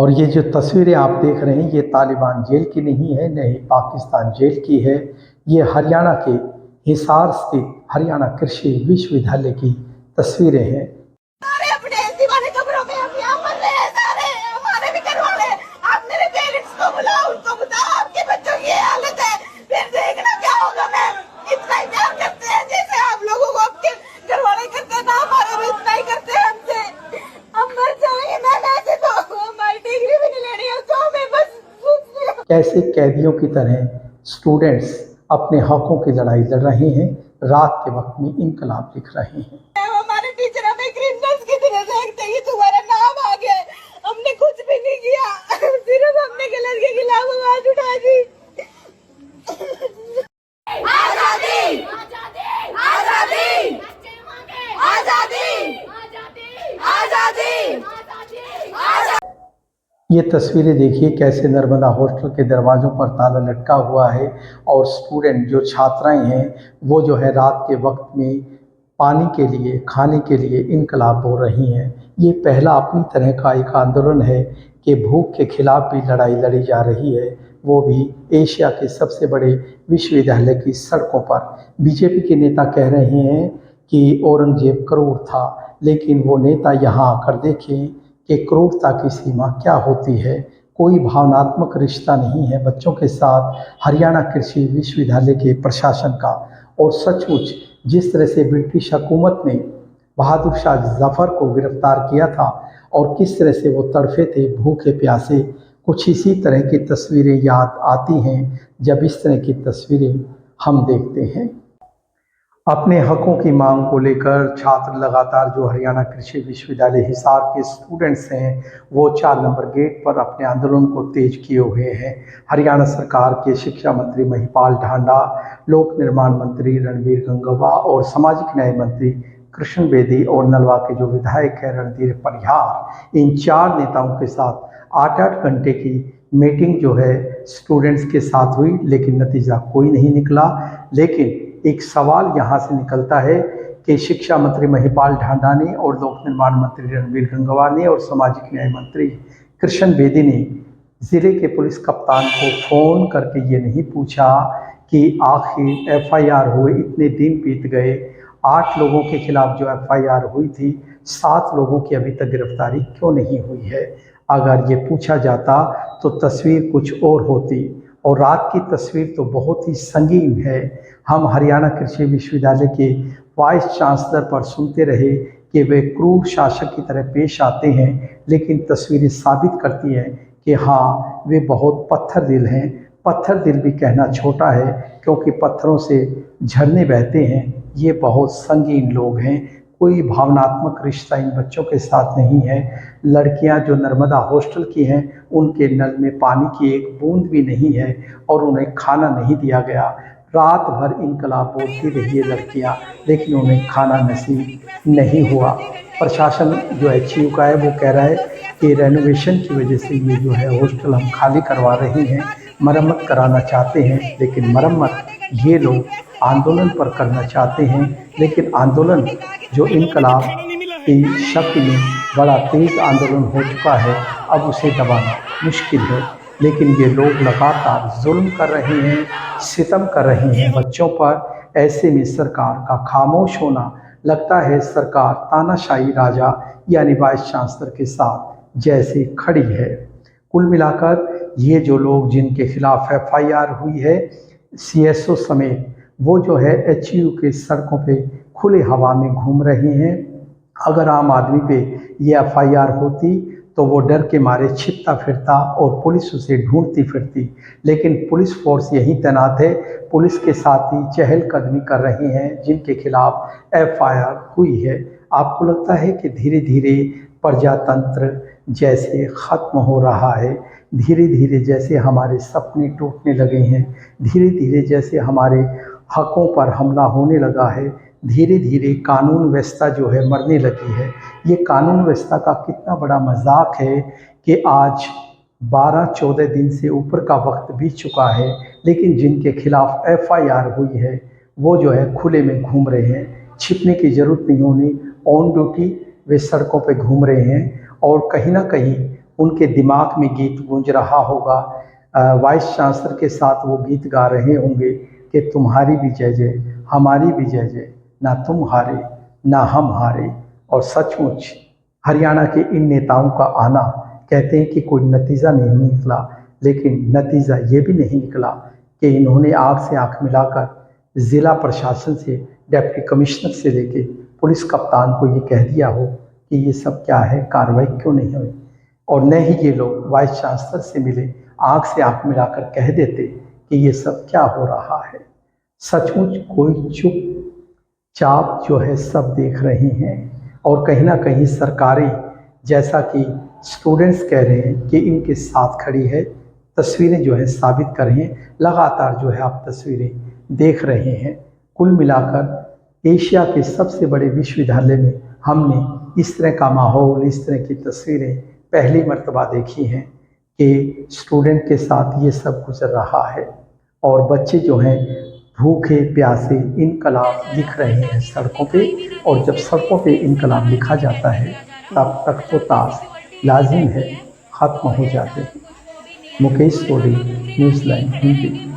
और ये जो तस्वीरें आप देख रहे हैं ये तालिबान जेल की नहीं है, न ही पाकिस्तान जेल की है। ये हरियाणा के हिसार स्थित हरियाणा कृषि विश्वविद्यालय की तस्वीरें हैं। सारे अपने दीवाने कब्रों में हम यहाँ मर रहे हैं, सारे हमारे भी घर वाले। आप मेरे पेरेंट्स को बुलाओ, उनको बताओ आपके बच्चों की ये हालत है, फिर देखना क्या होगा। मैम इतना ही प्यार करते हैं जैसे आप लोगों को आपके घर वाले करते हैं ना, हमारे भी इतना ही करते हैं हमसे। हम मर जाएंगे मैम, ऐसे तो हमारी डिग्री भी नहीं लेनी है तो हमें बस कैसे कैदियों की तरह स्टूडेंट्स अपने हकों की लड़ाई लड़ रहे हैं, रात के वक्त में इनकलाब लिख रहे हैं। हमारे टीचर हमें क्रिमिनल्स की तरह देखते हैं, तुम्हारा नाम आ गया। हमने कुछ भी नहीं किया, सिर्फ हमने गलत के खिलाफ आवाज उठाई थी। आजादी आजादी आजादी आजादी आजादी। ये तस्वीरें देखिए कैसे नर्मदा हॉस्टल के दरवाज़ों पर ताला लटका हुआ है और स्टूडेंट जो छात्राएं हैं वो जो है रात के वक्त में पानी के लिए, खाने के लिए इनकलाब हो रही हैं। ये पहला अपनी तरह का एक आंदोलन है कि भूख के खिलाफ भी लड़ाई लड़ी जा रही है, वो भी एशिया के सबसे बड़े विश्वविद्यालय की सड़कों पर। बीजेपी के नेता कह रहे हैं कि औरंगजेब क्रूर था, लेकिन वो नेता यहाँ आकर देखें कि क्रूरता की सीमा क्या होती है। कोई भावनात्मक रिश्ता नहीं है बच्चों के साथ हरियाणा कृषि विश्वविद्यालय के प्रशासन का। और सचमुच जिस तरह से ब्रिटिश हुकूमत ने बहादुर शाह जफ़र को गिरफ्तार किया था और किस तरह से वो तड़फे थे भूखे प्यासे, कुछ इसी तरह की तस्वीरें याद आती हैं जब इस तरह की तस्वीरें हम देखते हैं। अपने हकों की मांग को लेकर छात्र लगातार जो हरियाणा कृषि विश्वविद्यालय हिसार के स्टूडेंट्स हैं वो 4 नंबर गेट पर अपने आंदोलन को तेज किए हुए हैं। हरियाणा सरकार के शिक्षा मंत्री महिपाल ढांडा, लोक निर्माण मंत्री रणबीर गंगवा और सामाजिक न्याय मंत्री कृष्ण बेदी और नलवा के जो विधायक है रणधीर परिहार, इन 4 नेताओं के साथ 8-8 घंटे की मीटिंग जो है स्टूडेंट्स के साथ हुई, लेकिन नतीजा कोई नहीं निकला। लेकिन एक सवाल यहाँ से निकलता है कि शिक्षा मंत्री महिपाल ढांडा ने और लोक निर्माण मंत्री रणबीर गंगवा ने और सामाजिक न्याय मंत्री कृष्ण बेदी ने ज़िले के पुलिस कप्तान को फ़ोन करके ये नहीं पूछा कि आखिर एफआईआर हुए इतने दिन बीत गए, 8 लोगों के खिलाफ जो एफआईआर हुई थी 7 लोगों की अभी तक गिरफ्तारी क्यों नहीं हुई है। अगर ये पूछा जाता तो तस्वीर कुछ और होती, और रात की तस्वीर तो बहुत ही संगीन है। हम हरियाणा कृषि विश्वविद्यालय के वाइस चांसलर पर सुनते रहे कि वे क्रूर शासक की तरह पेश आते हैं, लेकिन तस्वीरें साबित करती हैं कि हाँ वे बहुत पत्थर दिल हैं। पत्थर दिल भी कहना छोटा है क्योंकि पत्थरों से झरने बहते हैं। ये बहुत संगीन लोग हैं, कोई भावनात्मक रिश्ता इन बच्चों के साथ नहीं है। लड़कियां जो नर्मदा हॉस्टल की हैं उनके नल में पानी की एक बूंद भी नहीं है और उन्हें खाना नहीं दिया गया। रात भर इनकलाब बोलती रही है लड़कियां, लेकिन उन्हें खाना नसीब नहीं हुआ। प्रशासन जो एचयू का है वो कह रहा है कि रेनोवेशन की वजह से ये जो है हॉस्टल हम खाली करवा रहे हैं, मरम्मत कराना चाहते हैं। लेकिन मरम्मत ये लोग आंदोलन पर करना चाहते हैं, लेकिन आंदोलन जो इनकलाब की शक्ल में बड़ा तेज़ आंदोलन हो चुका है, अब उसे दबाना मुश्किल है। लेकिन ये लोग लगातार जुल्म कर रहे हैं, सितम कर रहे हैं बच्चों पर। ऐसे में सरकार का खामोश होना, लगता है सरकार तानाशाही राजा यानी वाइस चांसलर के साथ जैसे खड़ी है। कुल मिलाकर ये जो लोग जिनके खिलाफ एफआईआर हुई है सीएसओ समेत, वो जो है एचयू के सड़कों पे खुले हवा में घूम रहे हैं। अगर आम आदमी पे ये एफआईआर होती तो वो डर के मारे छिपता फिरता और पुलिस उसे ढूंढती फिरती, लेकिन पुलिस फोर्स यहीं तैनात है। पुलिस के साथ ही चहलकदमी कर रहे हैं जिनके खिलाफ एफआईआर हुई है। आपको लगता है कि धीरे धीरे प्रजातंत्र जैसे ख़त्म हो रहा है, धीरे धीरे जैसे हमारे सपने टूटने लगे हैं, धीरे धीरे जैसे हमारे हकों पर हमला होने लगा है, धीरे धीरे कानून व्यवस्था जो है मरने लगी है। ये कानून व्यवस्था का कितना बड़ा मजाक है कि आज 12-14 दिन से ऊपर का वक्त बीत चुका है, लेकिन जिनके खिलाफ एफआईआर हुई है वो जो है खुले में घूम रहे हैं। छिपने की ज़रूरत नहीं होनी, ऑन ड्यूटी वे सड़कों पे घूम रहे हैं और कहीं ना कहीं उनके दिमाग में गीत गूंज रहा होगा। वाइस चांसलर के साथ वो गीत गा रहे होंगे कि तुम्हारी भी जय जय, हमारी भी जय जय, ना तुम हारे ना हम हारे। और सचमुच हरियाणा के इन नेताओं का आना, कहते हैं कि कोई नतीजा नहीं निकला, लेकिन नतीजा ये भी नहीं निकला कि इन्होंने आँख से आँख मिलाकर ज़िला प्रशासन से, डिप्टी कमिश्नर से लेके पुलिस कप्तान को ये कह दिया हो कि ये सब क्या है, कार्रवाई क्यों नहीं हुई। और न ही ये लोग वाइस चांसलर से मिले, आँख से आँख मिलाकर कह देते कि ये सब क्या हो रहा है। सचमुच कोई चुपचाप जो है सब देख रहे हैं, और कहीं ना कहीं सरकारें, जैसा कि स्टूडेंट्स कह रहे हैं कि इनके साथ खड़ी है, तस्वीरें जो है साबित कर रही हैं। लगातार जो है आप तस्वीरें देख रहे हैं। कुल मिलाकर एशिया के सबसे बड़े विश्वविद्यालय में हमने इस तरह का माहौल, इस तरह की तस्वीरें पहली मर्तबा देखी हैं कि स्टूडेंट के साथ ये सब गुजर रहा है, और बच्चे जो हैं भूखे प्यासे इनकलाब लिख रहे हैं सड़कों पे। और जब सड़कों पे इनकलाब लिखा जाता है तब तक तो ताश लाजिम है ख़त्म हो जाते हैं। मुकेश सोडी, न्यूज़ लाइन हिंदी।